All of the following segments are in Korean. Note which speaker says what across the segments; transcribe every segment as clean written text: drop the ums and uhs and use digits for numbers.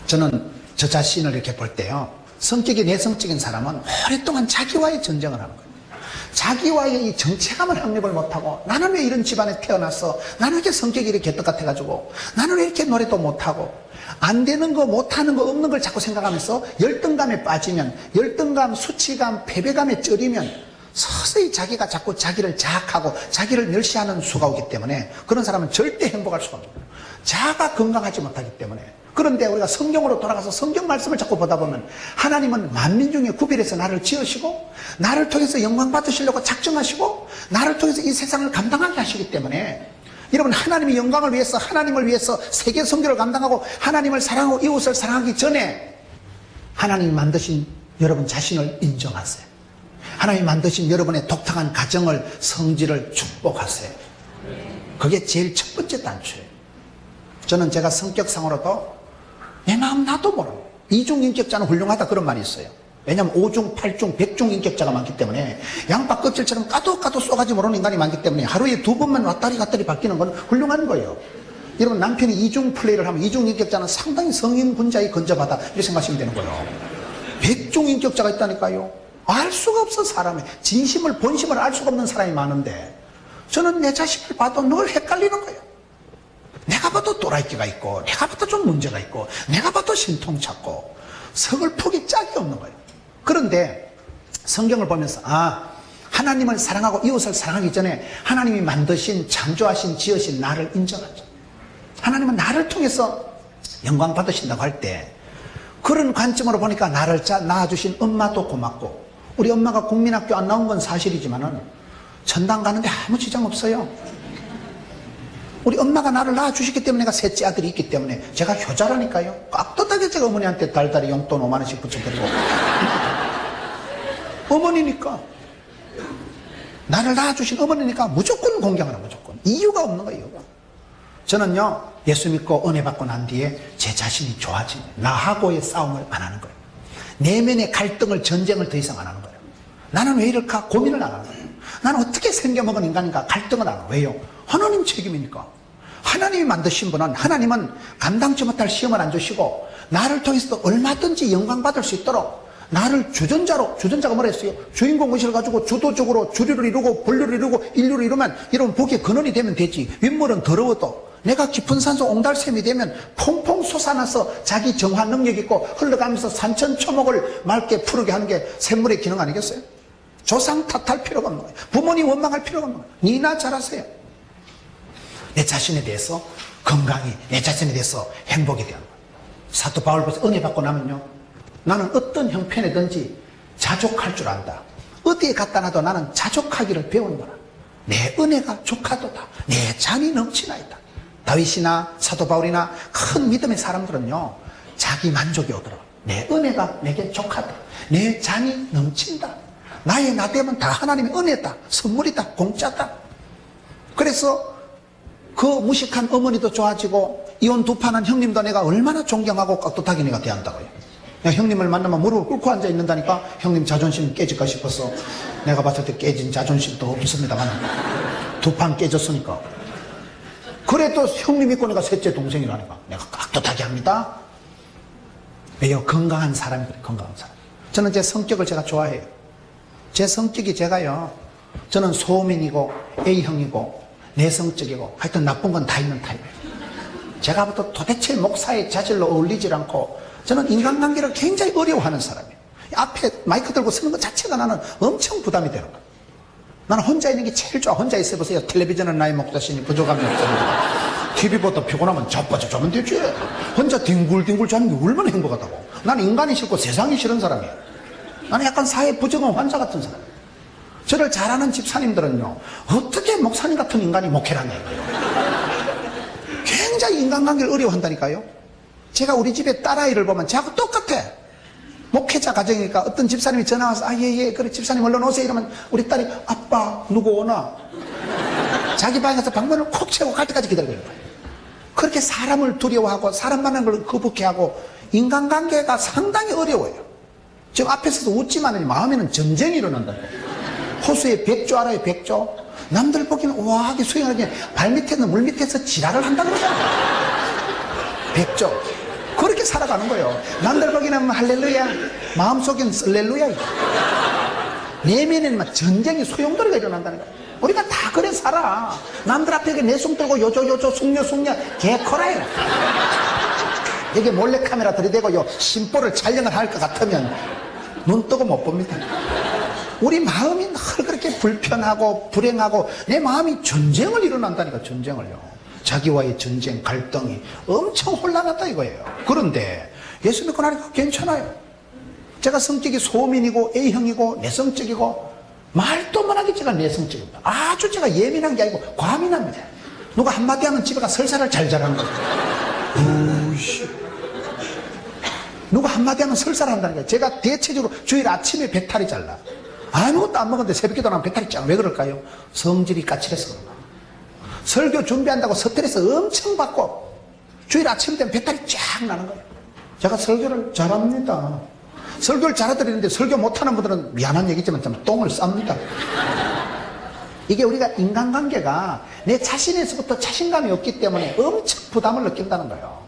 Speaker 1: 저는 저 자신을 이렇게 볼 때요, 성격이 내성적인 사람은 오랫동안 자기와의 전쟁을 하는 거예요. 자기와의 이 정체감을 확립을 못하고, 나는 왜 이런 집안에 태어났어? 나는 왜 이렇게 성격이 이렇게 개떡같아가지고, 나는 왜 이렇게 노래도 못하고, 안 되는 거, 못하는 거, 없는 걸 자꾸 생각하면서 열등감에 빠지면, 열등감, 수치감, 패배감에 쩔이면 서서히 자기가 자꾸 자기를 자학하고 자기를 멸시하는 수가 오기 때문에 그런 사람은 절대 행복할 수가 없는 거예요. 자아가 건강하지 못하기 때문에. 그런데 우리가 성경으로 돌아가서 성경 말씀을 자꾸 보다 보면, 하나님은 만민 중에 구별해서 나를 지으시고 나를 통해서 영광 받으시려고 작정하시고 나를 통해서 이 세상을 감당하게 하시기 때문에, 여러분, 하나님의 영광을 위해서, 하나님을 위해서 세계 선교를 감당하고 하나님을 사랑하고 이웃을 사랑하기 전에 하나님이 만드신 여러분 자신을 인정하세요. 하나님이 만드신 여러분의 독특한 가정을, 성질을 축복하세요. 그게 제일 첫 번째 단추예요. 저는 제가 성격상으로도 내 마음 나도 모르는, 이중인격자는 훌륭하다 그런 말이 있어요. 왜냐하면 5중, 8중, 100중 인격자가 많기 때문에, 양파 껍질처럼 까도 쏘가지 모르는 인간이 많기 때문에 하루에 2번만 왔다리 갔다리 바뀌는 건 훌륭한 거예요. 여러분, 남편이 이중 플레이를 하면 이중 인격자는 상당히 성인군자의 건접하다 이렇게 생각하시면 되는 거예요. 100중 인격자가 있다니까요. 알 수가 없어. 사람의 진심을, 본심을 알 수가 없는 사람이 많은데, 저는 내 자신을 봐도 늘 헷갈리는 거예요. 내가 봐도 또라이끼가 있고, 내가 봐도 좀 문제가 있고, 내가 봐도 신통찮고, 서글프기 짝이 없는 거예요. 그런데 성경을 보면서, 하나님을 사랑하고 이웃을 사랑하기 전에 하나님이 만드신, 창조하신, 지으신 나를 인정하죠. 하나님은 나를 통해서 영광 받으신다고 할 때, 그런 관점으로 보니까 나를 낳아주신 엄마도 고맙고, 우리 엄마가 국민학교 안 나온 건 사실이지만은 전당 가는데 아무 지장 없어요. 우리 엄마가 나를 낳아주셨기 때문에 내가 셋째 아들이 있기 때문에 제가 효자라니까요. 깍듯하게 제가 어머니한테 달달이 용돈 5만 원씩 붙여드리고. 어머니니까, 나를 낳아주신 어머니니까 무조건 공경하는, 무조건. 이유가 없는 거예요. 저는요, 예수 믿고 은혜 받고 난 뒤에 제 자신이 좋아진 거예요. 나하고의 싸움을 안 하는 거예요. 내면의 갈등을, 전쟁을 더 이상 안 하는 거예요. 나는 왜 이럴까 고민을 안 하는 거예요. 나는 어떻게 생겨먹은 인간인가 갈등을 안 하는 거예요. 왜요? 하나님 책임이니까. 하나님이 만드신 분은, 하나님은 감당치 못할 시험을 안 주시고 나를 통해서도 얼마든지 영광 받을 수 있도록 나를 주전자가 뭐라 했어요? 주인공 의식을 가지고 주도적으로 주류를 이루고 분류를 이루고 인류를 이루면, 여러분 복의 근원이 되면 되지. 윗물은 더러워도 내가 깊은 산소 옹달샘이 되면 퐁퐁 솟아나서 자기 정화 능력 있고 흘러가면서 산천초목을 맑게 푸르게 하는 게 샘물의 기능 아니겠어요? 조상 탓할 필요가 없는 거예요. 부모님 원망할 필요가 없는 거예요. 니나 잘하세요. 내 자신에 대해서 건강이, 내 자신에 대해서 행복이 되는 거예요. 사도 바울께서 은혜 받고 나면요, 나는 어떤 형편이든지 자족할 줄 안다. 어디에 갖다 놔도 나는 자족하기를 배우는 거라. 내 은혜가 족하도다. 내 잔이 넘치나이다. 다윗이나 사도 바울이나 큰 믿음의 사람들은요, 자기 만족이 오더라. 내 은혜가 내게 족하다. 내 잔이 넘친다. 나의 나됨은 다 하나님의 은혜다. 선물이다. 공짜다. 그래서 그 무식한 어머니도 좋아지고 이혼 두 판한 형님도 내가 얼마나 존경하고 깍듯하게 내가 대한다고요. 형님을 만나면 무릎을 꿇고 앉아 있는다니까. 형님 자존심 깨질까 싶어서 내가 봤을 때 깨진 자존심도 없습니다만 두 판 깨졌으니까. 그래도 형님 있고 내가 셋째 동생이라니까 내가 깍듯하게 합니다. 왜요? 건강한 사람이 그래. 건강한 사람. 저는 제 성격을 제가 좋아해요. 제 성격이, 제가요, 저는 소민이고 A형이고 내성적이고 하여튼 나쁜 건 다 있는 타입이에요. 제가 봐도 도대체 목사의 자질로 어울리질 않고, 저는 인간관계를 굉장히 어려워하는 사람이에요. 앞에 마이크 들고 서는 것 자체가 나는 엄청 부담이 되는 거예요. 나는 혼자 있는 게 제일 좋아. 혼자 있어보세요. 텔레비전은 나의 목자시니 부족함이 없습니다. TV 보다 피곤하면 자빠져 자면 되지. 혼자 뒹굴뒹굴 자는 게 얼마나 행복하다고. 나는 인간이 싫고 세상이 싫은 사람이에요. 나는 약간 사회 부정한 환자 같은 사람이에요. 저를 잘 아는 집사님들은요, 어떻게 목사님 같은 인간이 목회를 하냐 이거예요. 굉장히 인간관계를 어려워한다니까요. 제가 우리 집에 딸아이를 보면 저하고 똑같아. 목회자 가정이니까 어떤 집사님이 전화 와서 예, 그래 집사님 얼른 오세요 이러면 우리 딸이 아빠 누구 오나? 자기 방에 가서 방문을 콕 채우고 갈 때까지 기다리는 거예요. 그렇게 사람을 두려워하고 사람 만나는 걸 거북해하고 인간관계가 상당히 어려워요. 지금 앞에서도 웃지만 마음에는 전쟁이 일어난다. 호수의 백조 알아요? 백조? 남들 보기에는 우아하게 수영하게 발밑에는 물밑에서 지랄을 한다 그러잖아요. 백조. 그렇게 살아가는 거예요. 남들 보기에는 할렐루야, 마음속엔 쓸렐루야. 내면에는 막 전쟁이 소용돌이가 일어난다는 거예요. 우리가 다 그래 살아. 남들 앞에 내숭 들고 요조 숙녀 개코라요. 여기 몰래카메라 들이대고 심보를 촬영을 할 것 같으면 눈 뜨고 못 봅니다. 우리 마음이 늘 그렇게 불편하고 불행하고 내 마음이 전쟁을 일어난다니까. 전쟁을요. 자기와의 전쟁, 갈등이 엄청 혼란하다 이거예요. 그런데 예수 믿고 나니까 괜찮아요. 제가 성격이 소민이고 A형이고 내성적이고 말도 안 하게 제가 내성적입니다. 아주 제가 예민한 게 아니고 과민합니다. 누가 한마디 하면 집에 가 설사를 잘 잘하는 거예요. 누가 한마디 하면 설사를 한다는 거예요. 제가 대체적으로 주일 아침에 배탈이 잘 나. 아무것도 안 먹었는데 새벽에 일어나면 배탈이 짱. 왜 그럴까요? 성질이 까칠해서 그런가. 설교 준비한다고 스트레스 엄청 받고 주일 아침 되면 배탈이 쫙 나는 거예요. 제가 설교를 잘합니다. 설교를 잘해드리는데 설교 못하는 분들은 미안한 얘기지만 좀 똥을 쌉니다. 이게 우리가 인간관계가 내 자신에서부터 자신감이 없기 때문에 엄청 부담을 느낀다는 거예요.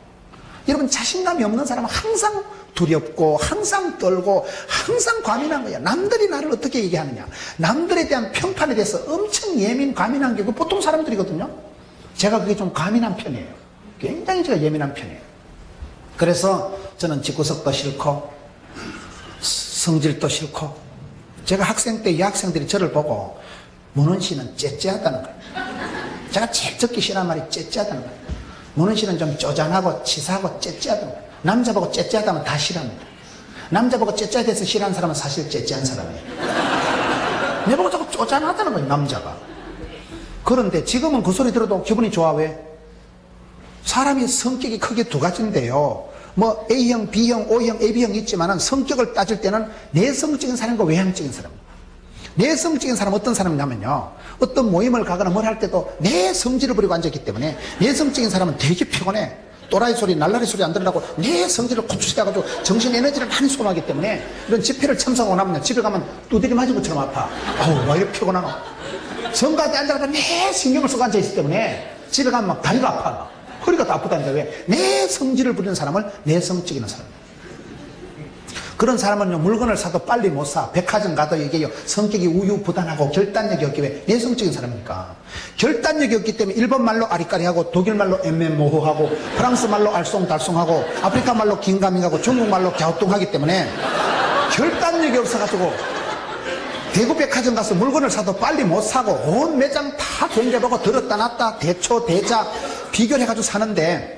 Speaker 1: 여러분, 자신감이 없는 사람은 항상 두렵고 항상 떨고 항상 과민한 거예요. 남들이 나를 어떻게 얘기하느냐, 남들에 대한 평판에 대해서 엄청 예민 과민한 게 보통 사람들이거든요. 제가 그게 좀 과민한 편이에요. 굉장히 제가 예민한 편이에요. 그래서 저는 집구석도 싫고 성질도 싫고, 제가 학생 때 이 학생들이 저를 보고 문원 씨는 째째하다는 거예요. 제가 제일 듣기 싫어하는 말이 째째하다는 거예요. 문원 씨는 좀 쪼잔하고 치사하고 째째하다는 거예요. 남자 보고 째째하다면 다 싫어합니다. 남자 보고 째째해서 싫어하는 사람은 사실 째째한 사람이에요. 내 보고 자꾸 쪼잔하다는 거예요, 남자가. 그런데 지금은 그 소리 들어도 기분이 좋아. 왜? 사람이 성격이 크게 두 가지인데요. 뭐 A형, B형, O형, AB형이 있지만 성격을 따질 때는 내성적인 사람과 외향적인 사람. 내성적인 사람은 어떤 사람이냐면요, 어떤 모임을 가거나 뭘 할 때도 내 성질을 부리고 앉아있기 때문에 내성적인 사람은 되게 피곤해. 또라이 소리, 날라리 소리 안 들으려고 내 성질을 고추시켜가지고 정신 에너지를 많이 소모하기 때문에 이런 집회를 참석하고 나면 집에 가면 두드리 맞은 것처럼 아파. 아우, 왜 이렇게 피곤하노. 성가대 앉아가지고 내 신경을 쓰고 앉아있기 때문에 집에 가면 막 다리가 아파. 허리가 다 아프다는데 왜? 내 성질을 부리는 사람을 내성적인 사람이에요. 그런 사람은요, 물건을 사도 빨리 못 사. 백화점 가도 이게 성격이 우유부단하고 결단력이 없기 왜? 내성적인 사람이니까. 결단력이 없기 때문에 일본 말로 아리까리하고, 독일 말로 애매모호하고, 프랑스 말로 알쏭달쏭하고, 아프리카 말로 긴가민가하고, 중국 말로 갸우뚱하기 때문에 결단력이 없어가지고 대구 백화점 가서 물건을 사도 빨리 못 사고 온 매장 다 경계보고 들었다 놨다 대초 대자 비교해가지고 사는데,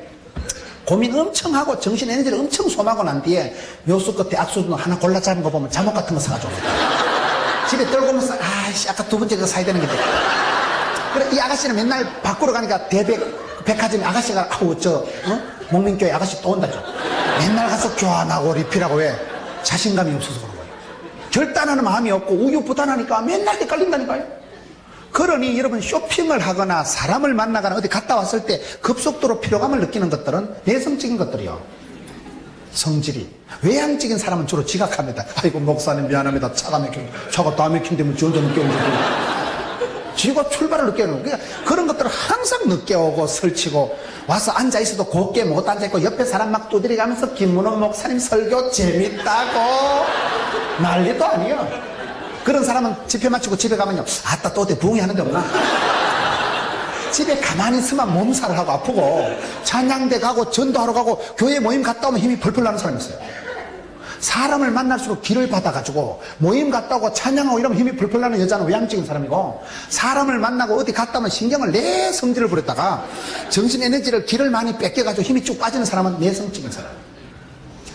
Speaker 1: 고민 엄청 하고 정신 에너지를 엄청 소모하고 난 뒤에 묘수 끝에 악수도 하나 골라 잡은 거 보면 잠옷 같은 거 사가지고 집에 떨고 오면서 아이씨 아까 두 번째 그거 사야 되는 건데. 그래, 이 아가씨는 맨날 밖으로 가니까 백화점 아가씨가 아우 목민교회 아가씨 또 온다. 맨날 가서 교환하고 리필하고. 왜? 자신감이 없어서 그런 거예요. 결단하는 마음이 없고 우유부단하니까 맨날 헷갈린다니까요. 그러니 여러분, 쇼핑을 하거나 사람을 만나거나 어디 갔다 왔을 때 급속도로 피로감을 느끼는 것들은 내성적인 것들이요. 성질이. 외향적인 사람은 주로 지각합니다. 아이고 목사님 미안합니다. 차가 다 막힌다면 지 혼자 늦게 오는 거예요. 지가 출발을 늦게 오는 거예요. 그런 것들은 항상 늦게 오고 설치고, 와서 앉아있어도 곱게 못 앉아있고 옆에 사람 막 두드려가면서 김문호 목사님 설교 재밌다고 난리도 아니에요. 그런 사람은 집회 마치고 집에 가면요, 아따 또 어디 부흥이 하는 데 없나? 집에 가만히 있으면 몸살을 하고 아프고, 찬양대 가고 전도하러 가고 교회 모임 갔다 오면 힘이 펄펄 나는 사람이 있어요. 사람을 만날수록 기를 받아가지고 모임 갔다 오고 찬양하고 이러면 힘이 펄펄 나는 여자는 외향적인 사람이고, 사람을 만나고 어디 갔다 오면 신경을 내 성질을 부렸다가 정신 에너지를 기를 많이 뺏겨가지고 힘이 쭉 빠지는 사람은 내성적인 사람.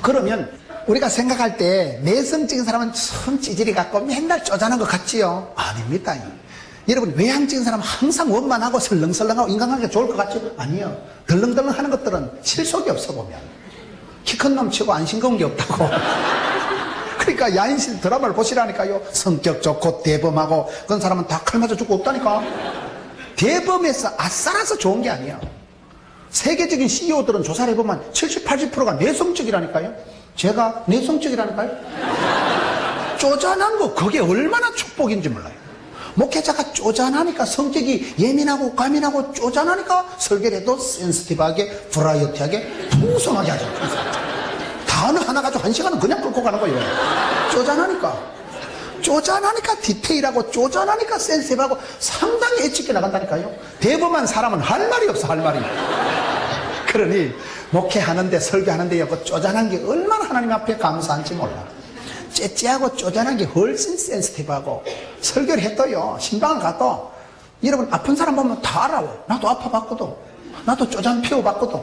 Speaker 1: 그러면 우리가 생각할 때 내성적인 사람은 참 찌질이 같고 맨날 쪼잔한 것 같지요? 아닙니다. 여러분, 외향적인 사람은 항상 원만하고 설렁설렁하고 인간관계가 좋을 것 같죠? 아니요. 덜렁덜렁 하는 것들은 실속이 없어 보면. 키 큰 놈 치고 안 싱거운 게 없다고. 그러니까 야인신 드라마를 보시라니까요. 성격 좋고 대범하고 그런 사람은 다 칼 맞아 죽고 없다니까. 대범해서 아싸라서 좋은 게 아니야. 세계적인 CEO들은 조사를 해보면 70, 80%가 내성적이라니까요. 제가 내성적이라니까요. 쪼잔한 거, 그게 얼마나 축복인지 몰라요. 목회자가 쪼잔하니까, 성격이 예민하고 과민하고 쪼잔하니까 설교를 해도 센시티브하게, 브라이어티하게, 풍성하게 하죠. 풍성하게. 단어 하나 가지고 1시간은 그냥 끌고 가는 거예요. 쪼잔하니까 디테일하고 쪼잔하니까 센스하고 상당히 엣지있게 나간다니까요. 대범한 사람은 할 말이 없어, 할 말이. 그러니 목회하는데 설교하는데 그 쪼잔한 게 얼마나 하나님 앞에 감사한지 몰라. 째째하고 쪼잔한 게 훨씬 센스티브하고, 설교를 해도요, 신방을 가도 여러분 아픈 사람 보면 다 알아요. 나도 아파봤거든. 나도 쪼잔 피워봤거든.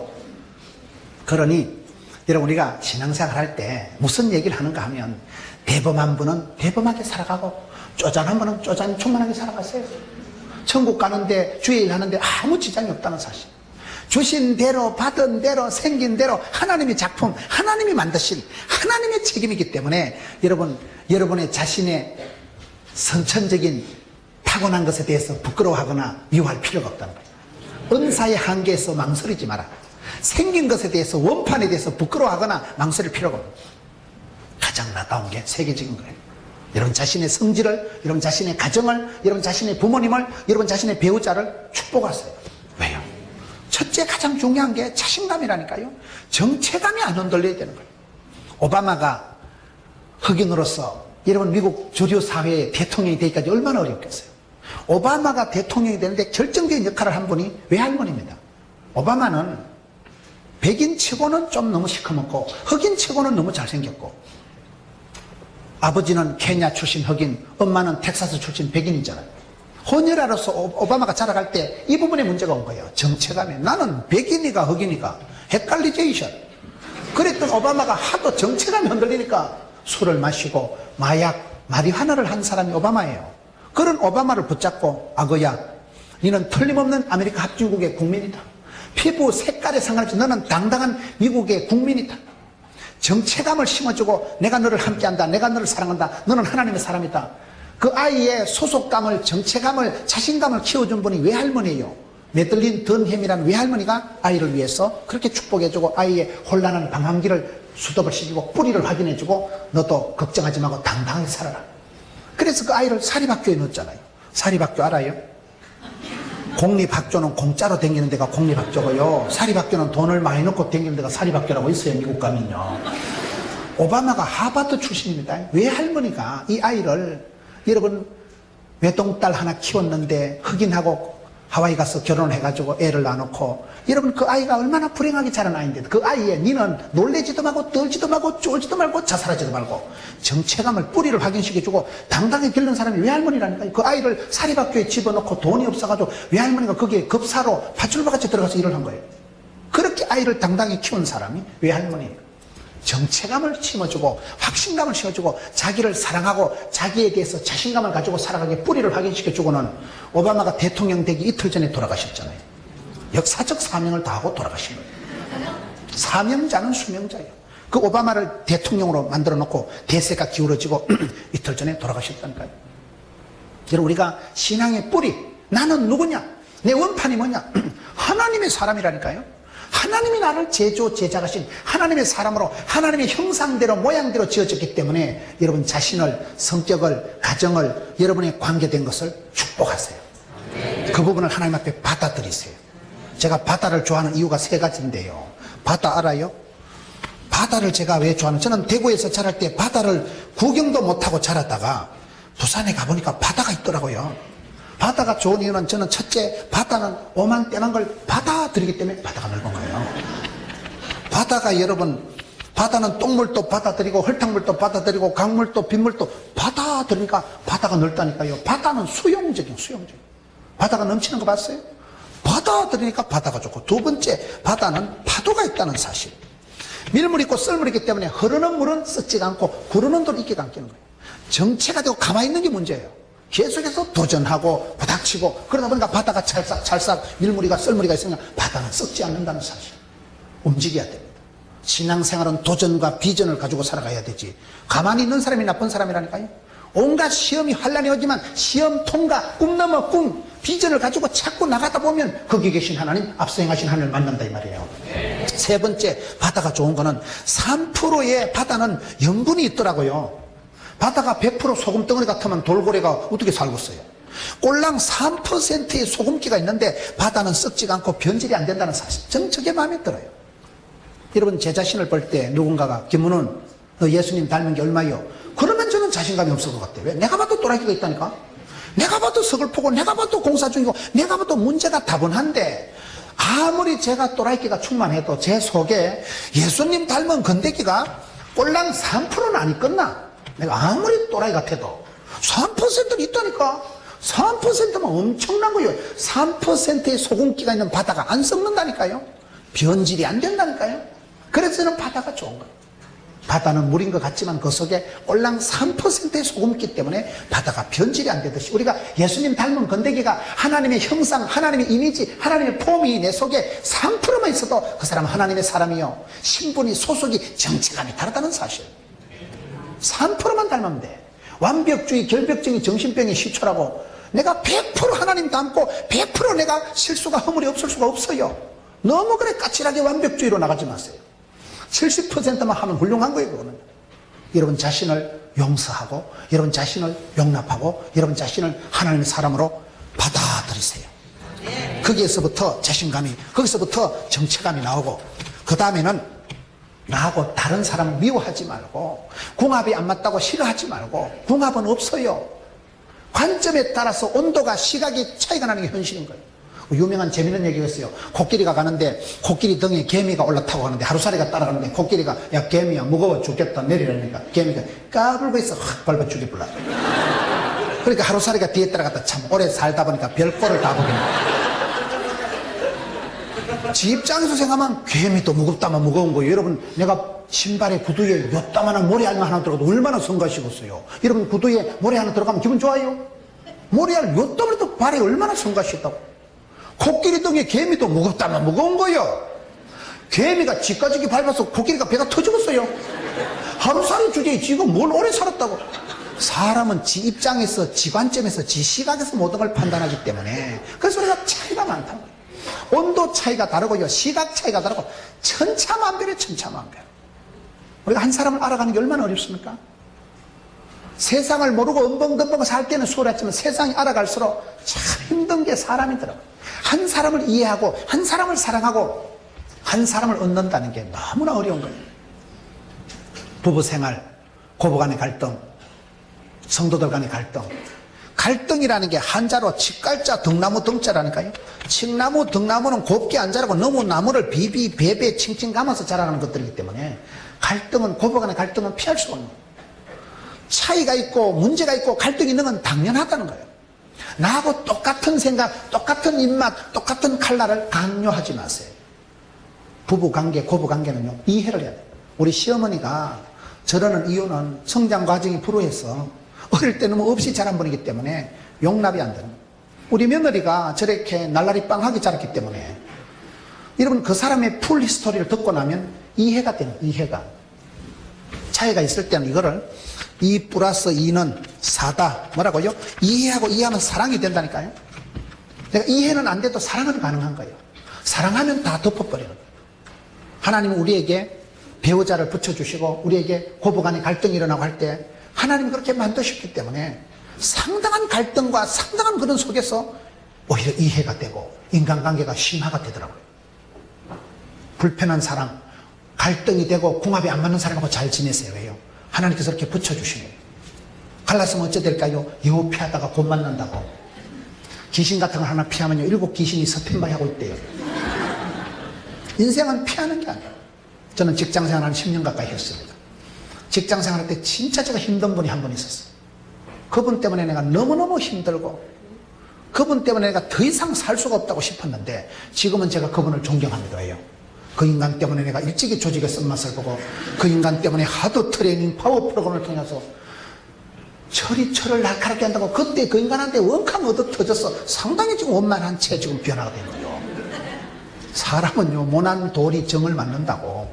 Speaker 1: 그러니 여러분, 우리가 신앙생활 할 때 무슨 얘기를 하는가 하면, 대범한 분은 대범하게 살아가고 쪼잔한 분은 쪼잔히 충만하게 살아가세요. 천국 가는데, 주일 하는데 아무 지장이 없다는 사실. 주신 대로 받은 대로 생긴 대로 하나님의 작품, 하나님이 만드신 하나님의 책임이기 때문에 여러분의 자신의 선천적인 타고난 것에 대해서 부끄러워하거나 미워할 필요가 없다는 거예요. 은사의 한계에서 망설이지 마라. 생긴 것에 대해서, 원판에 대해서 부끄러워하거나 망설일 필요가 없어요. 가장 나다운 게 세계적인 거예요. 여러분 자신의 성질을, 여러분 자신의 가정을, 여러분 자신의 부모님을, 여러분 자신의 배우자를 축복하세요. 왜요? 첫째 가장 중요한 게 자신감이라니까요. 정체감이 안 흔들려야 되는 거예요. 오바마가 흑인으로서 여러분 미국 주류 사회의 대통령이 되기까지 얼마나 어렵겠어요. 오바마가 대통령이 되는데 결정적인 역할을 한 분이 외할머니입니다. 오바마는 백인 치고는 좀 너무 시커멓고 흑인 치고는 너무 잘생겼고, 아버지는 케냐 출신 흑인, 엄마는 텍사스 출신 백인이잖아요. 혼혈아로서 오바마가 자라갈 때 이 부분에 문제가 온 거예요. 정체감에. 나는 백인이가 흑인이가 헷갈리제이션. 그랬던 오바마가 하도 정체감이 흔들리니까 술을 마시고 마약, 마리화나를 한 사람이 오바마예요. 그런 오바마를 붙잡고, 아거야, 너는 틀림없는 아메리카 합중국의 국민이다. 피부 색깔에 상관없이 너는 당당한 미국의 국민이다. 정체감을 심어주고, 내가 너를 함께한다, 내가 너를 사랑한다, 너는 하나님의 사람이다. 그 아이의 소속감을, 정체감을, 자신감을 키워준 분이 외할머니예요. 메들린 던햄이라는 외할머니가 아이를 위해서 그렇게 축복해주고, 아이의 혼란한 방황기를 수dob을 시키고 뿌리를 확인해주고, 너도 걱정하지 말고 당당하게 살아라. 그래서 그 아이를 사립학교에 넣었잖아요. 사립학교 알아요? 공립학교는 공짜로 다니는 데가 공립학교고요, 사립학교는 돈을 많이 넣고 다니는 데가 사립학교라고 있어요, 미국 가면요. 오바마가 하버드 출신입니다. 외할머니가 이 아이를, 여러분 외동딸 하나 키웠는데 흑인하고 하와이 가서 결혼을 해가지고 애를 낳아놓고, 여러분 그 아이가 얼마나 불행하게 자란 아이인데, 그 아이에 니는 놀래지도 말고 떨지도 말고 쫄지도 말고 자살하지도 말고 정체감을, 뿌리를 확인시켜주고 당당히 기르는 사람이 외할머니라니까요. 그 아이를 사립학교에 집어넣고 돈이 없어가지고 외할머니가 거기에 급사로 밧줄바같이 들어가서 일을 한 거예요. 그렇게 아이를 당당히 키운 사람이 외할머니예요. 정체감을 심어주고 확신감을 심어주고 자기를 사랑하고 자기에 대해서 자신감을 가지고 살아가게 뿌리를 확인시켜주고는, 오바마가 대통령 되기 이틀 전에 돌아가셨잖아요. 역사적 사명을 다하고 돌아가신 거예요. 사명자는 수명자예요. 그 오바마를 대통령으로 만들어 놓고 대세가 기울어지고 이틀 전에 돌아가셨다니까요. 여러분, 우리가 신앙의 뿌리, 나는 누구냐, 내 원판이 뭐냐, 하나님의 사람이라니까요. 하나님이 나를 제작하신 하나님의 사람으로, 하나님의 형상대로 모양대로 지어졌기 때문에 여러분 자신을, 성격을, 가정을, 여러분의 관계된 것을 축복하세요. 그 부분을 하나님 앞에 받아들이세요. 제가 바다를 좋아하는 이유가 3가지인데요. 바다 알아요? 바다를 제가 왜 좋아하는, 저는 대구에서 자랄 때 바다를 구경도 못하고 자랐다가 부산에 가보니까 바다가 있더라고요. 바다가 좋은 이유는, 저는 첫째, 바다는 오만 떼난 걸 받아들이기 때문에 바다가 넓은 거예요. 바다가, 여러분, 바다는 똥물도 받아들이고 헐탕물도 받아들이고 강물도 빗물도 받아들이니까 바다가 넓다니까요. 바다는 수용적인. 바다가 넘치는 거 봤어요? 받아들이니까 바다가 좋고, 두 번째, 바다는 파도가 있다는 사실. 밀물 있고 썰물 있기 때문에 흐르는 물은 썩지가 않고 구르는 돌이 있게 감기는 거예요. 정체가 되고 가만히 있는 게 문제예요. 계속해서 도전하고 부닥치고 그러다 보니까 바다가 찰싹 밀물이가 썰물이가 있으니까 바다는 썩지 않는다는 사실. 움직여야 됩니다. 신앙생활은 도전과 비전을 가지고 살아가야 되지, 가만히 있는 사람이 나쁜 사람이라니까요. 온갖 시험이 환란이 오지만 시험 통과, 꿈 넘어 꿈, 비전을 가지고 자꾸 나가다 보면 거기 계신 하나님, 앞서 행하신 하나님을 만난다 이 말이에요. 세 번째, 바다가 좋은 거는 3%의 바다는 염분이 있더라고요. 바다가 100% 소금덩어리 같으면 돌고래가 어떻게 살겠어요? 꼴랑 3%의 소금기가 있는데 바다는 썩지가 않고 변질이 안 된다는 사실, 저는 저게 마음에 들어요. 여러분 제 자신을 볼 때 누군가가 김문훈 너 예수님 닮은 게 얼마요? 그러면 저는 자신감이 없을 것 같아요. 왜? 내가 봐도 또라이가 있다니까. 내가 봐도 서글프고 내가 봐도 공사 중이고 내가 봐도 문제가 다분한데 아무리 제가 또라이기가 충만해도 제 속에 예수님 닮은 건데기가 꼴랑 3%는 안 있겠나? 내가 아무리 또라이 같아도 3%는 있다니까. 3%면 엄청난 거예요. 3%의 소금기가 있는 바다가 안 썩는다니까요. 변질이 안 된다니까요. 그래서 저는 바다가 좋은 거예요. 바다는 물인 것 같지만 그 속에 꼴랑 3%의 소금기 때문에 바다가 변질이 안 되듯이 우리가 예수님 닮은 건데기가 하나님의 형상, 하나님의 이미지, 하나님의 폼이 내 속에 3%만 있어도 그 사람은 하나님의 사람이요. 신분이, 소속이, 정체감이 다르다는 사실. 3%만 닮으면 돼. 완벽주의, 결벽증이 정신병의 시초라고. 내가 100% 하나님 닮고 100% 내가 실수가 허물이 없을 수가 없어요. 너무 그래 까칠하게 완벽주의로 나가지 마세요. 70%만 하면 훌륭한 거예요. 그거는. 여러분 자신을 용서하고 여러분 자신을 용납하고 여러분 자신을 하나님의 사람으로 받아들이세요. 거기에서부터 자신감이, 거기서부터 정체감이 나오고 그 다음에는 나하고 다른 사람을 미워하지 말고 궁합이 안 맞다고 싫어하지 말고 궁합은 없어요. 관점에 따라서 온도가 시각이 차이가 나는 게 현실인 거예요. 유명한 재밌는 얘기가 있어요. 코끼리가 가는데 코끼리 등에 개미가 올라타고 가는데 하루살이가 따라가는데 코끼리가 야 개미야 무거워 죽겠다 내리라니까 개미가 까불고 있어 확 밟아 죽여버려. 그러니까 하루살이가 뒤에 따라갔다 참 오래 살다 보니까 별꼴을 다 보게 돼요. 지 입장에서 생각하면 개미도 무겁다만 무거운 거예요. 여러분 내가 신발에 구두에 요따만한 모래알만 하나 들어가도 얼마나 성가시겠어요. 여러분 구두에 모래 하나 들어가면 기분 좋아요? 모래알 요따만해도 발에 얼마나 성가시다고. 코끼리 등에 개미도 무겁다면 무거운 거예요. 개미가 지까지기 밟아서 코끼리가 배가 터지겠어요. 하루살이 주제에 지금 뭘 오래 살았다고. 사람은 지 입장에서 지 관점에서 지 시각에서 모든 걸 판단하기 때문에 그래서 우리가 차이가 많다는 거예요. 온도 차이가 다르고요 시각 차이가 다르고 천차만별이에요. 천차만별. 우리가 한 사람을 알아가는 게 얼마나 어렵습니까? 세상을 모르고 엄벙덤벙 살 때는 수월했지만 세상이 알아갈수록 참 힘든 게 사람이더라고요. 한 사람을 이해하고 한 사람을 사랑하고 한 사람을 얻는다는 게 너무나 어려운 거예요. 부부생활, 고부간의 갈등, 성도들 간의 갈등. 갈등이라는 게 한자로 칡갈자 등나무 등자라니까요. 칡나무 등나무는 곱게 안 자라고 너무 나무를 비비 베베 칭칭 감아서 자라는 것들이기 때문에 갈등은 고부간의 갈등은 피할 수가 없는 거예요. 차이가 있고 문제가 있고 갈등이 있는 건 당연하다는 거예요. 나하고 똑같은 생각, 똑같은 입맛, 똑같은 칼날을 강요하지 마세요. 부부관계, 고부관계는요 이해를 해야 돼요. 우리 시어머니가 저러는 이유는 성장 과정이 불우해서 어릴 때 너무 없이 자란 분이기 때문에 용납이 안 되는 거예요. 우리 며느리가 저렇게 날라리 빵하게 자랐기 때문에 여러분 그 사람의 풀 히스토리를 듣고 나면 이해가 되는 거예요. 이해가. 차이가 있을 때는 이거를 2 플러스 2는 4다. 뭐라고요? 이해하고 이해하면 사랑이 된다니까요. 내가 이해는 안 돼도 사랑은 가능한 거예요. 사랑하면 다 덮어버리는 거예요. 하나님은 우리에게 배우자를 붙여주시고 우리에게 고부간의 갈등이 일어나고 할 때 하나님이 그렇게 만드셨기 때문에 상당한 갈등과 상당한 그런 속에서 오히려 이해가 되고 인간관계가 심화가 되더라고요. 불편한 사람, 갈등이 되고 궁합이 안 맞는 사람하고 잘 지내세요. 왜요? 하나님께서 이렇게 붙여주시는 거예요. 갈랐으면 어찌 될까요? 여우 피하다가 곧 만난다고. 귀신 같은 걸 하나 피하면요 7 귀신이 서편바이 하고 있대요. 인생은 피하는 게 아니에요. 저는 직장생활 한 10년 가까이 했습니다. 직장생활 할 때 진짜 제가 힘든 분이 한 분 있었어요. 그분 때문에 내가 너무너무 힘들고 그분 때문에 내가 더 이상 살 수가 없다고 싶었는데 지금은 제가 그분을 존경합니다. 왜요? 그 인간 때문에 내가 일찍이 조직의 쓴맛을 보고 그 인간 때문에 하도 트레이닝 파워 프로그램을 통해서 철을 날카롭게 한다고 그때 그 인간한테 원캉 얻어 터져서 상당히 지금 원만한 채 지금 변화가 된 거예요. 사람은요 모난 돌이 정을 맞는다고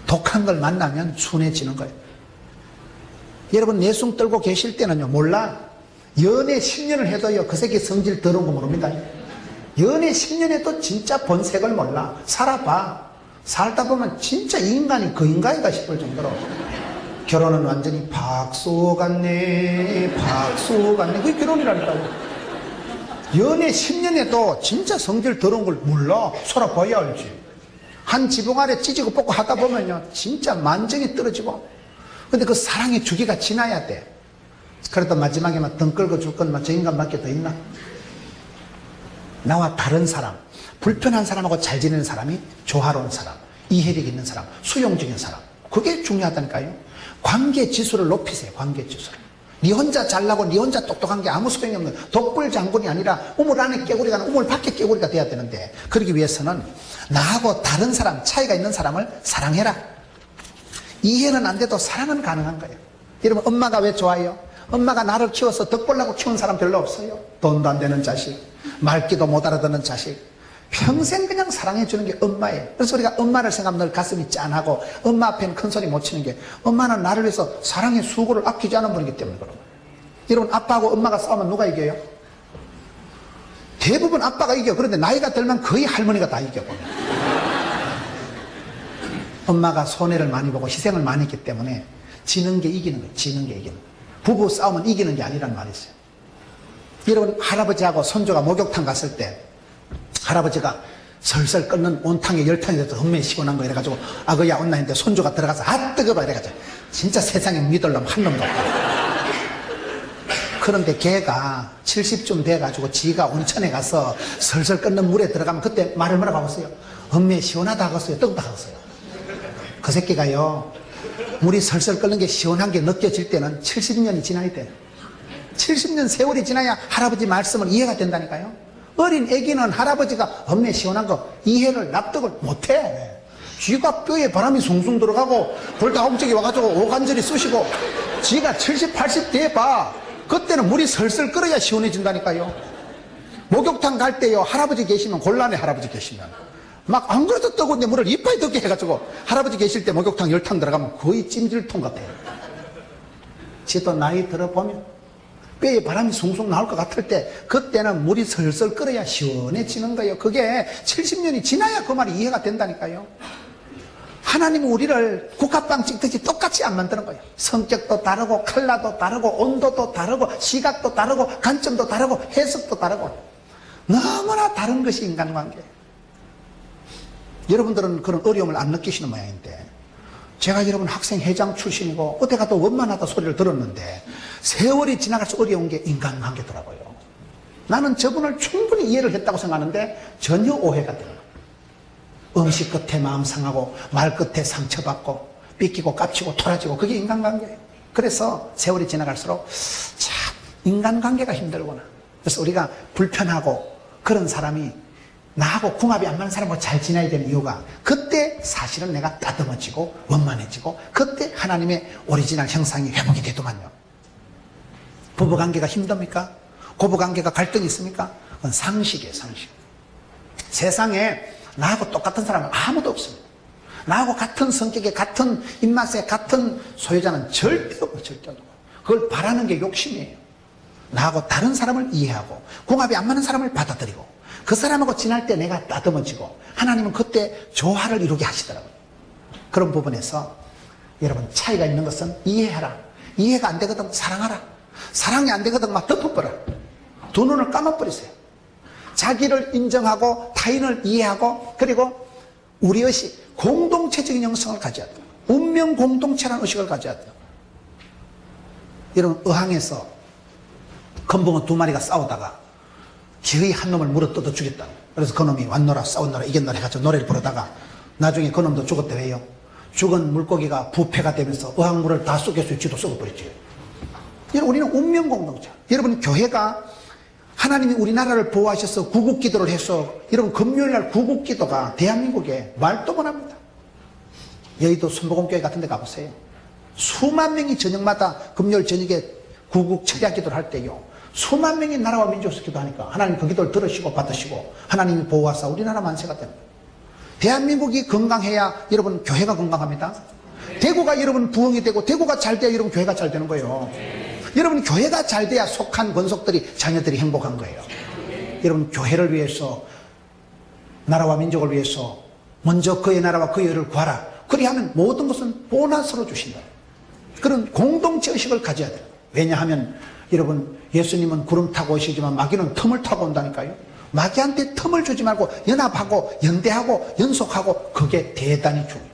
Speaker 1: 독한 걸 만나면 순해지는 거예요. 여러분 내숭 떨고 계실 때는요 몰라. 연애 10년을 해도요 그 새끼 성질 더러운 거 모릅니다. 연애 10년 해도 진짜 본색을 몰라. 살아봐. 살다 보면 진짜 이 인간이 그 인간인가 싶을 정도로 결혼은 완전히 박수 같네 박수 같네. 그게 결혼이라니까요. 연애 10년 해도 진짜 성질 더러운 걸 몰라. 살아봐야 알지. 한 지붕 아래 찢고 뽑고 하다 보면요 진짜 만정이 떨어지고. 근데 그 사랑의 주기가 지나야 돼. 그래도 마지막에 막 등 끌고 줄 건 저 인간밖에 더 있나? 나와 다른 사람, 불편한 사람하고 잘 지내는 사람이 조화로운 사람, 이해력 있는 사람, 수용적인 사람. 그게 중요하다니까요. 관계 지수를 높이세요. 관계 지수를. 니 혼자 잘나고 니 혼자 똑똑한 게 아무 소용이 없는 독불장군이 아니라 우물 안에 깨구리가 아니라 우물 밖에 깨구리가 돼야 되는데, 그러기 위해서는 나하고 다른 사람, 차이가 있는 사람을 사랑해라. 이해는 안 돼도 사랑은 가능한 거예요. 여러분, 엄마가 왜 좋아요? 엄마가 나를 키워서 덕벌나고 키운 사람 별로 없어요. 돈도 안 되는 자식, 말귀도 못 알아듣는 자식, 평생 그냥 사랑해 주는 게 엄마예요. 그래서 우리가 엄마를 생각하면 늘 가슴이 짠하고 엄마 앞에는 큰 소리 못 치는 게, 엄마는 나를 위해서 사랑의 수고를 아끼지 않은 분이기 때문에 그런 거예요. 여러분, 아빠하고 엄마가 싸우면 누가 이겨요? 대부분 아빠가 이겨. 그런데 나이가 들면 거의 할머니가 다 이겨 보면. 엄마가 손해를 많이 보고 희생을 많이 했기 때문에 지는 게 이기는 거예요. 지는 게 이기는 거예요. 부부 싸움은 이기는 게 아니란 말이 있어요. 여러분, 할아버지하고 손주가 목욕탕 갔을 때 할아버지가 설설 끓는 온탕에 열탕이 돼서 흠매 시원한 거 이래가지고 아그야 온나 했는데 손주가 들어가서 아 뜨거워 이래가지고 진짜 세상에 믿으려면 한 놈도 없고. 그런데 걔가 70쯤 돼가지고 지가 온천에 가서 설설 끓는 물에 들어가면 그때 말을 뭐라고 하겠어요? 흠매 시원하다 하겠어요? 뜨겁다 하겠어요? 그 새끼가요, 물이 설설 끓는 게 시원한 게 느껴질 때는 70년이 지나야 돼. 70년 세월이 지나야 할아버지 말씀을 이해가 된다니까요. 어린 애기는 할아버지가 엄매 시원한 거 이해를 납득을 못해. 쥐가 뼈에 바람이 숭숭 들어가고 골다공증이 와가지고 오간절이 쑤시고 지가 70, 80 돼봐. 그때는 물이 설설 끓어야 시원해진다니까요. 목욕탕 갈 때요, 할아버지 계시면 곤란해. 할아버지 계시면 막 안 그래도 뜨거운데 물을 이빨이 덮게 해가지고 할아버지 계실 때 목욕탕 열탕 들어가면 거의 찜질통 같아요. 지도 나이 들어보면 뼈에 바람이 숭숭 나올 것 같을 때 그때는 물이 설설 끓어야 시원해지는 거예요. 그게 70년이 지나야 그 말이 이해가 된다니까요. 하나님은 우리를 국화빵 찍듯이 똑같이 안 만드는 거예요. 성격도 다르고 컬러도 다르고 온도도 다르고 시각도 다르고 관점도 다르고 해석도 다르고 너무나 다른 것이 인간관계예요. 여러분들은 그런 어려움을 안 느끼시는 모양인데, 제가 여러분 학생 회장 출신이고 어디 가도 원만하다 소리를 들었는데 세월이 지나갈수록 어려운 게 인간관계더라고요. 나는 저분을 충분히 이해를 했다고 생각하는데 전혀 오해가 되는 거예요. 음식 끝에 마음 상하고 말 끝에 상처받고 삐끼고 깝치고 토라지고, 그게 인간관계예요. 그래서 세월이 지나갈수록 참 인간관계가 힘들구나. 그래서 우리가 불편하고 그런 사람이 나하고 궁합이 안 맞는 사람하고 잘 지내야 되는 이유가, 그때 사실은 내가 따듬어지고 원만해지고 그때 하나님의 오리지널 형상이 회복이 되더만요. 부부관계가 힘듭니까? 고부관계가 갈등이 있습니까? 그건 상식이에요. 상식. 세상에 나하고 똑같은 사람은 아무도 없습니다. 나하고 같은 성격에 같은 입맛에 같은 소유자는 절대 없고 절대 없고. 그걸 바라는 게 욕심이에요. 나하고 다른 사람을 이해하고 궁합이 안 맞는 사람을 받아들이고 그 사람하고 지날 때 내가 따듬어지고, 하나님은 그때 조화를 이루게 하시더라고요. 그런 부분에서 여러분, 차이가 있는 것은 이해하라. 이해가 안 되거든 사랑하라. 사랑이 안 되거든 막 덮어버려. 두 눈을 감아버리세요. 자기를 인정하고 타인을 이해하고, 그리고 우리의식, 공동체적인 영성을 가져야 돼요. 운명 공동체라는 의식을 가져야 돼요. 여러분, 어항에서 건붕어 두 마리가 싸우다가 기어이 한 놈을 물어뜯어 죽였다. 그래서 그 놈이 왔노라 싸웠노라 이겼노라 해가지고 노래를 부르다가 나중에 그 놈도 죽었대. 왜요? 죽은 물고기가 부패가 되면서 어항물을 다 쏟겠어요. 쥐도 썩어버렸지. 우리는 운명 공동체. 여러분, 교회가 하나님이 우리나라를 보호하셔서 구국기도를 해서, 여러분 금요일날 구국기도가 대한민국에 말도 못합니다. 여의도 순복음교회 같은 데 가보세요. 수만 명이 저녁마다 금요일 저녁에 구국 철야기도를 할 때요, 수만 명이 나라와 민족에서 기도하니까 하나님 그 기도를 들으시고 받으시고 하나님이 보호하사 우리나라 만세가 됩니다. 대한민국이 건강해야 여러분 교회가 건강합니다. 대구가 여러분 부흥이 되고 대구가 잘 돼야 여러분 교회가 잘 되는 거예요. 여러분 교회가 잘 돼야 속한 권속들이, 자녀들이 행복한 거예요. 여러분 교회를 위해서, 나라와 민족을 위해서 먼저 그의 나라와 그의 의를 구하라. 그리하면 모든 것은 보너스로 주신다. 그런 공동체 의식을 가져야 돼요. 왜냐하면 여러분, 예수님은 구름 타고 오시지만 마귀는 틈을 타고 온다니까요. 마귀한테 틈을 주지 말고 연합하고 연대하고 연속하고, 그게 대단히 중요해요.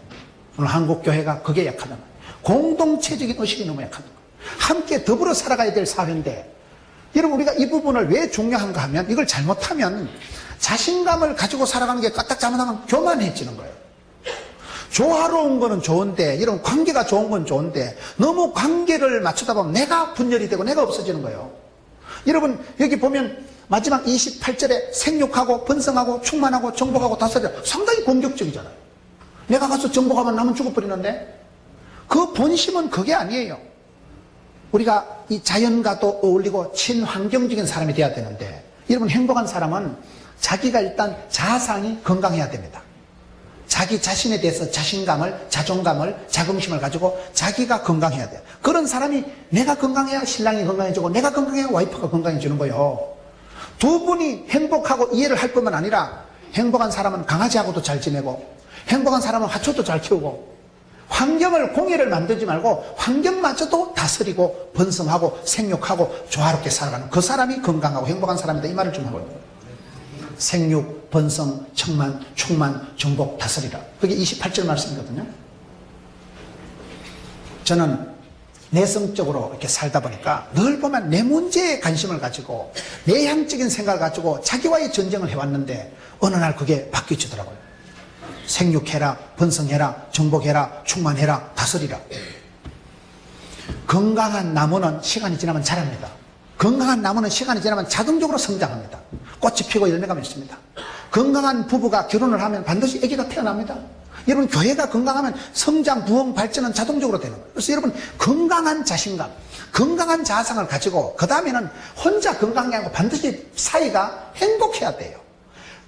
Speaker 1: 오늘 한국교회가 그게 약하단 말이에요. 공동체적인 의식이 너무 약하단 말이에요. 함께 더불어 살아가야 될 사회인데, 여러분 우리가 이 부분을 왜 중요한가 하면, 이걸 잘못하면 자신감을 가지고 살아가는 게 까딱 잘못하면 교만해지는 거예요. 조화로운 거는 좋은데, 이런 관계가 좋은 건 좋은데, 너무 관계를 맞추다 보면 내가 분열이 되고 내가 없어지는 거예요. 여러분 여기 보면 마지막 28절에 생육하고 번성하고 충만하고 정복하고 다스리라, 상당히 공격적이잖아요. 내가 가서 정복하면 남은 죽어버리는데, 그 본심은 그게 아니에요. 우리가 이 자연과도 어울리고 친환경적인 사람이 돼야 되는데, 여러분 행복한 사람은 자기가 일단 자상이 건강해야 됩니다. 자기 자신에 대해서 자신감을, 자존감을, 자긍심을 가지고 자기가 건강해야 돼요. 그런 사람이, 내가 건강해야 신랑이 건강해지고 내가 건강해야 와이프가 건강해지는 거예요. 두 분이 행복하고 이해를 할 뿐만 아니라, 행복한 사람은 강아지하고도 잘 지내고, 행복한 사람은 화초도 잘 키우고, 환경을 공해를 만들지 말고 환경마저도 다스리고 번성하고 생육하고 조화롭게 살아가는 그 사람이 건강하고 행복한 사람이다, 이 말을 좀 하고 있는 거예요. 생육, 번성, 청만, 충만, 정복, 다스리라. 그게 28절 말씀이거든요. 저는 내성적으로 이렇게 살다 보니까 늘 보면 내 문제에 관심을 가지고 내향적인 생각을 가지고 자기와의 전쟁을 해왔는데, 어느 날 그게 바뀌어지더라고요. 생육해라, 번성해라, 정복해라, 충만해라, 다스리라. 건강한 나무는 시간이 지나면 자랍니다. 건강한 나무는 시간이 지나면 자동적으로 성장합니다. 꽃이 피고 열매가 맺습니다. 건강한 부부가 결혼을 하면 반드시 아기가 태어납니다. 여러분 교회가 건강하면 성장, 부흥, 발전은 자동적으로 되는 거예요. 그래서 여러분 건강한 자신감, 건강한 자아상을 가지고 그 다음에는 혼자 건강한 게 아니고 반드시 사이가 행복해야 돼요.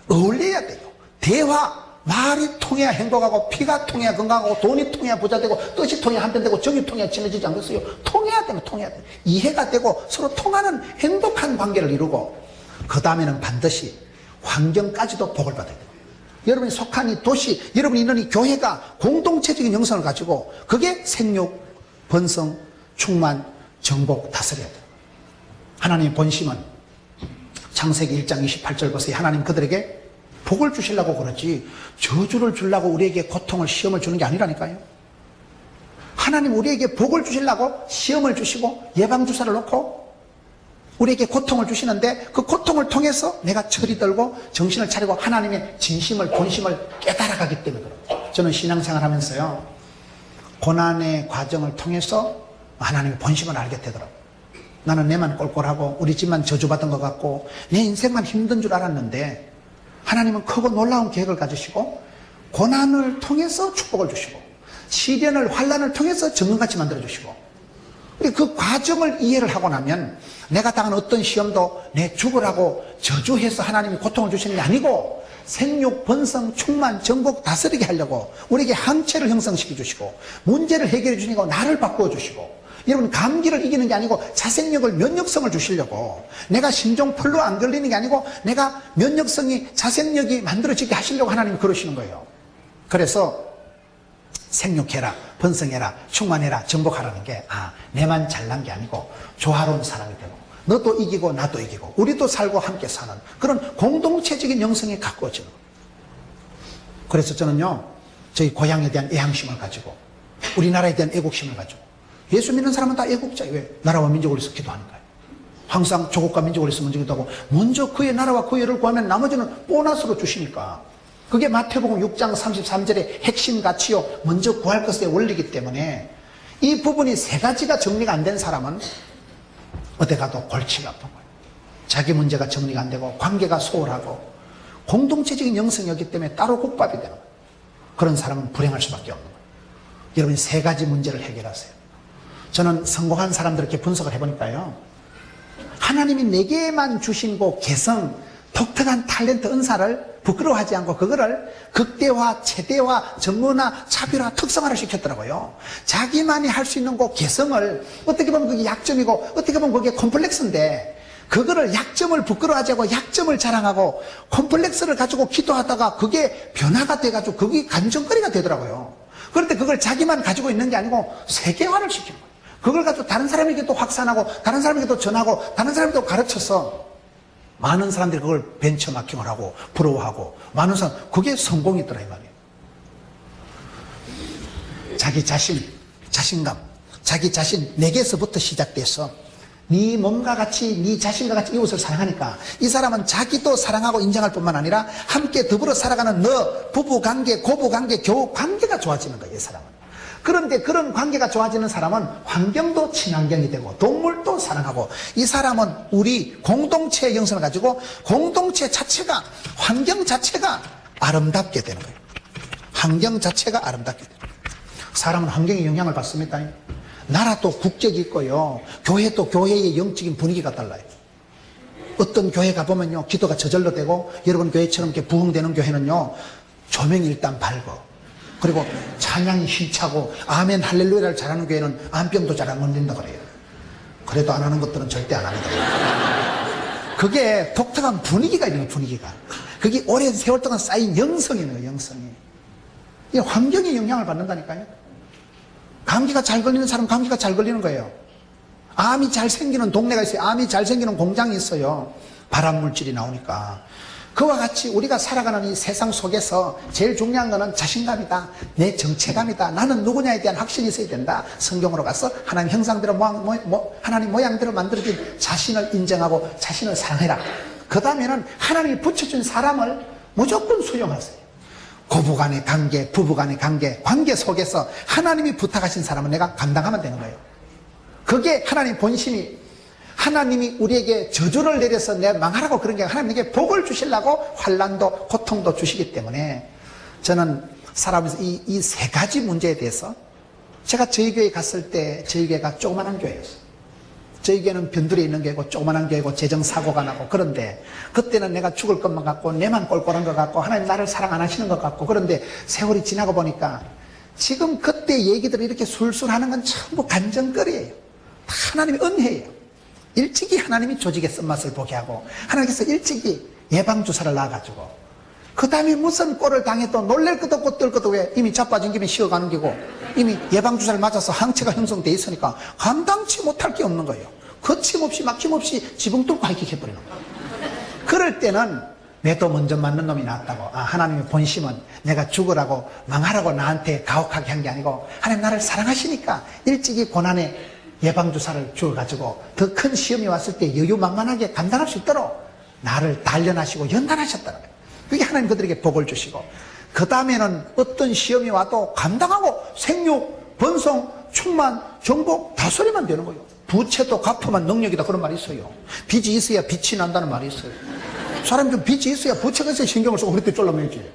Speaker 1: 어울려야 돼요. 대화, 말이 통해야 행복하고, 피가 통해야 건강하고, 돈이 통해야 부자 되고, 뜻이 통해야 한편 되고, 정이 통해야 친해지지 않겠어요? 통해야 되면 통해야 돼요. 이해가 되고 서로 통하는 행복한 관계를 이루고, 그 다음에는 반드시 환경까지도 복을 받아야 돼요. 여러분이 속한 이 도시, 여러분이 있는 이 교회가 공동체적인 영성을 가지고, 그게 생육, 번성, 충만, 정복, 다스려야 돼요. 하나님의 본심은 창세기 1장 28절 보세요. 하나님 그들에게 복을 주시려고 그러지 저주를 주려고 우리에게 고통을, 시험을 주는 게 아니라니까요. 하나님 우리에게 복을 주시려고 시험을 주시고 예방주사를 놓고 우리에게 고통을 주시는데, 그 고통을 통해서 내가 철이 들고 정신을 차리고 하나님의 진심을, 본심을 깨달아가기 때문에 그래요. 저는 신앙생활 하면서요, 고난의 과정을 통해서 하나님의 본심을 알게 되더라고요. 나는 내만 꼴꼴하고 우리 집만 저주받은 것 같고 내 인생만 힘든 줄 알았는데, 하나님은 크고 놀라운 계획을 가지시고 고난을 통해서 축복을 주시고 시련을, 환난을 통해서 정금같이 만들어주시고, 그 과정을 이해를 하고 나면 내가 당한 어떤 시험도 내 죽으라고 저주해서 하나님이 고통을 주시는 게 아니고, 생육, 번성, 충만, 정복, 다스리게 하려고 우리에게 항체를 형성시켜 주시고 문제를 해결해 주시고 나를 바꾸어 주시고, 여러분 감기를 이기는 게 아니고 자생력을, 면역성을 주시려고, 내가 신종 풀로 안 걸리는 게 아니고 내가 면역성이, 자생력이 만들어지게 하시려고 하나님이 그러시는 거예요. 그래서 생육해라, 번성해라, 충만해라, 정복하라는 게, 내만 잘난 게 아니고 조화로운 사람이 되고 너도 이기고 나도 이기고 우리도 살고 함께 사는 그런 공동체적인 영성이 가꾸어지는 거예요. 그래서 저는요, 저희 고향에 대한 애향심을 가지고, 우리나라에 대한 애국심을 가지고, 예수 믿는 사람은 다 애국자예요. 왜? 나라와 민족을 위해서 기도하니까요. 항상 조국과 민족을 위해서 먼저 기도하고, 먼저 그의 나라와 그의 의를 구하면 나머지는 보너스로 주시니까. 그게 마태복음 6장 33절의 핵심 가치요, 먼저 구할 것의 원리이기 때문에, 이 부분이 세 가지가 정리가 안 된 사람은 어디 가도 골치가 아픈 거예요. 자기 문제가 정리가 안 되고 관계가 소홀하고 공동체적인 영성이 없기 때문에 따로 국밥이 되는 거예요. 그런 사람은 불행할 수밖에 없는 거예요. 여러분이 세 가지 문제를 해결하세요. 저는 성공한 사람들 이렇게 분석을 해보니까요, 하나님이 내게만 주신 그 개성, 독특한 탤런트, 은사를 부끄러워하지 않고 그거를 극대화, 최대화, 전문화, 차별화, 특성화를 시켰더라고요. 자기만이 할 수 있는 그 개성을, 어떻게 보면 그게 약점이고 어떻게 보면 그게 콤플렉스인데, 그거를 약점을 부끄러워하지 않고 약점을 자랑하고 콤플렉스를 가지고 기도하다가 그게 변화가 돼가지고 그게 감정거리가 되더라고요. 그런데 그걸 자기만 가지고 있는 게 아니고 세계화를 시키는 거예요. 그걸 가지고 다른 사람에게도 확산하고 다른 사람에게도 전하고 다른 사람에게도 가르쳐서 많은 사람들이 그걸 벤처마킹을 하고 부러워하고 많은 사람 그게 성공이더라 이 말이에요. 자기 자신, 자신감, 자기 자신 내게서부터 시작돼서 네 몸과 같이 네 자신과 같이 이웃을 사랑하니까 이 사람은 자기도 사랑하고 인정할 뿐만 아니라 함께 더불어 살아가는 너 부부관계, 고부관계, 교우관계가 좋아지는 거예요. 이 사람은. 그런데 그런 관계가 좋아지는 사람은 환경도 친환경이 되고 동물도 사랑하고 이 사람은 우리 공동체의 영성을 가지고 공동체 자체가 환경 자체가 아름답게 되는 거예요. 환경 자체가 아름답게 되는 거예요. 사람은 환경에 영향을 받습니다. 나라도 국적이 있고요. 교회도 교회의 영적인 분위기가 달라요. 어떤 교회 가보면요. 기도가 저절로 되고 여러분 교회처럼 이렇게 부흥되는 교회는요. 조명이 일단 밝고 그리고 찬양이 힘차고 아멘 할렐루야를 잘하는 교회는 암병도 잘 안 걸린다 그래요. 그래도 안 하는 것들은 절대 안 합니다. 그게 독특한 분위기가 있는 거예요. 분위기가. 그게 오랜 세월 동안 쌓인 영성이는 거예요. 영성이. 이 환경에 영향을 받는다니까요. 감기가 잘 걸리는 사람 감기가 잘 걸리는 거예요. 암이 잘 생기는 동네가 있어요. 암이 잘 생기는 공장이 있어요. 발암물질이 나오니까. 그와 같이 우리가 살아가는 이 세상 속에서 제일 중요한 거는 자신감이다. 내 정체감이다. 나는 누구냐에 대한 확신이 있어야 된다. 성경으로 가서 하나님 형상대로 하나님 모양대로 만들어진 자신을 인정하고 자신을 사랑해라. 그 다음에는 하나님이 붙여준 사람을 무조건 수용하세요. 고부간의 관계, 부부간의 관계, 관계 속에서 하나님이 부탁하신 사람은 내가 감당하면 되는 거예요. 그게 하나님 본심이, 하나님이 우리에게 저주를 내려서 내가 망하라고 그런 게 하나님에게 복을 주시려고 환난도 고통도 주시기 때문에 저는 살아가면서 이 세 가지 문제에 대해서 제가 저희 교회 갔을 때 저희 교회가 조그만한 교회였어요. 저희 교회는 변두리에 있는 교회고 조그만한 교회고 재정사고가 나고 그런데 그때는 내가 죽을 것만 같고 내만 꼴꼴한 것 같고 하나님 나를 사랑 안 하시는 것 같고 그런데 세월이 지나고 보니까 지금 그때 얘기들을 이렇게 술술 하는 건 전부 간정거리예요. 다 하나님의 은혜예요. 일찍이 하나님이 조직의 쓴맛을 보게 하고 하나님께서 일찍이 예방주사를 놔가지고 그 다음에 무슨 꼴을 당해도 놀랄 것도 없고 뜰 것도 왜 이미 자빠진 김에 쉬어가는 거고 이미 예방주사를 맞아서 항체가 형성돼 있으니까 감당치 못할 게 없는 거예요. 거침없이 막힘없이 지붕 뚫고 하이킥해버리는 거예요. 그럴 때는 내도 먼저 맞는 놈이 낫다고 하나님의 본심은 내가 죽으라고 망하라고 나한테 가혹하게 한 게 아니고 하나님 나를 사랑하시니까 일찍이 고난의 예방주사를 주어가지고 더 큰 시험이 왔을 때 여유만만하게 감당할 수 있도록 나를 단련하시고 연단하셨다는 거예요. 그게 하나님 그들에게 복을 주시고 그 다음에는 어떤 시험이 와도 감당하고 생육, 번성, 충만, 정복, 다스리면 되는 거예요. 부채도 갚으면 능력이다 그런 말이 있어요. 빚이 있어야 빛이 난다는 말이 있어요. 사람이 좀 빚이 있어야 부채가 있어야 신경을 쓰고 그렇게 쫄라매지.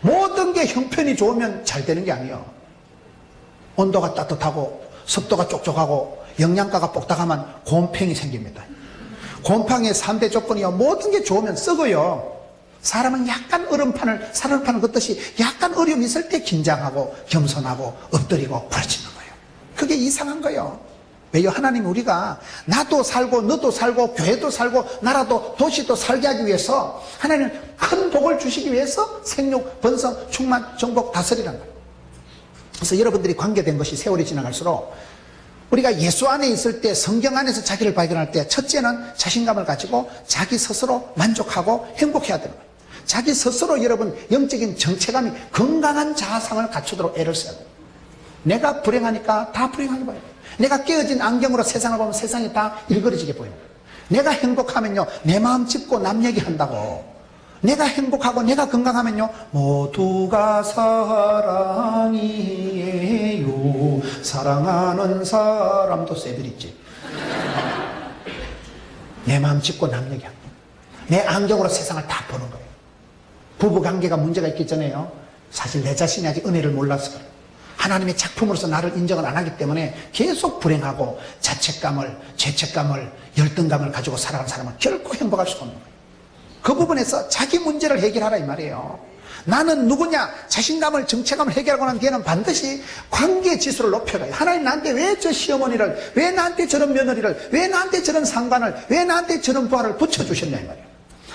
Speaker 1: 모든 게 형편이 좋으면 잘 되는 게 아니에요. 온도가 따뜻하고 습도가 촉촉하고 영양가가 뻑딱하면 곰팡이 생깁니다. 곰팡이의 3대 조건이요. 모든 게 좋으면 썩어요. 사람은 약간 살얼판을 걷듯이 약간 어려움이 있을 때 긴장하고 겸손하고 엎드리고 부르짖는 거예요. 그게 이상한 거예요. 왜요? 하나님 우리가 나도 살고 너도 살고 교회도 살고 나라도 도시도 살게 하기 위해서 하나님 큰 복을 주시기 위해서 생육, 번성, 충만, 정복, 다스리라는 거예요. 그래서 여러분들이 관계된 것이 세월이 지나갈수록 우리가 예수 안에 있을 때 성경 안에서 자기를 발견할 때 첫째는 자신감을 가지고 자기 스스로 만족하고 행복해야 되는 거예요. 자기 스스로 여러분 영적인 정체감이 건강한 자아상을 갖추도록 애를 써야 돼요. 내가 불행하니까 다 불행하게 보여요. 내가 깨어진 안경으로 세상을 보면 세상이 다 일그러지게 보여요. 내가 행복하면요 내 마음 짚고 남 얘기한다고. 내가 행복하고 내가 건강하면요 모두가 사랑이에요. 사랑하는 사람도 세비리지. 내 마음 짚고 남 얘기합니다. 내 안경으로 세상을 다 보는 거예요. 부부관계가 문제가 있기 전에요 사실 내 자신이 아직 은혜를 몰라서 그래요. 하나님의 작품으로서 나를 인정을 안 하기 때문에 계속 불행하고 자책감을, 죄책감을, 열등감을 가지고 살아가는 사람은 결코 행복할 수가 없는 거예요. 그 부분에서 자기 문제를 해결하라 이 말이에요. 나는 누구냐? 자신감을, 정체감을 해결하고 난 뒤에는 반드시 관계 지수를 높여가요. 하나님 나한테 왜 저 시어머니를, 왜 나한테 저런 며느리를, 왜 나한테 저런 상관을, 왜 나한테 저런 부하를 붙여주셨냐 이 말이에요.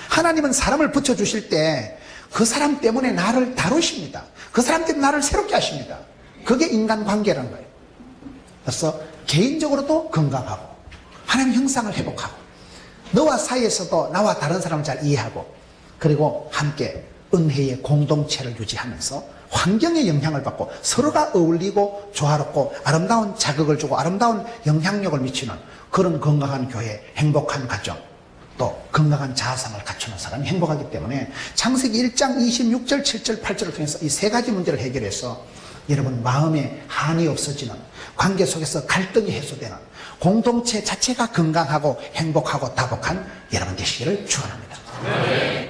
Speaker 1: 하나님은 사람을 붙여주실 때 그 사람 때문에 나를 다루십니다. 그 사람 때문에 나를 새롭게 하십니다. 그게 인간관계라는 거예요. 그래서 개인적으로도 건강하고 하나님 형상을 회복하고 너와 사이에서도 나와 다른 사람을 잘 이해하고, 그리고 함께 은혜의 공동체를 유지하면서 환경에 영향을 받고 서로가 어울리고 조화롭고 아름다운 자극을 주고 아름다운 영향력을 미치는 그런 건강한 교회, 행복한 가정, 또 건강한 자아상을 갖추는 사람이 행복하기 때문에 창세기 1장 26절, 7절, 8절을 통해서 이 세 가지 문제를 해결해서 여러분 마음에 한이 없어지는, 관계 속에서 갈등이 해소되는 공동체 자체가 건강하고 행복하고 다복한 여러분 되시기를 축원합니다.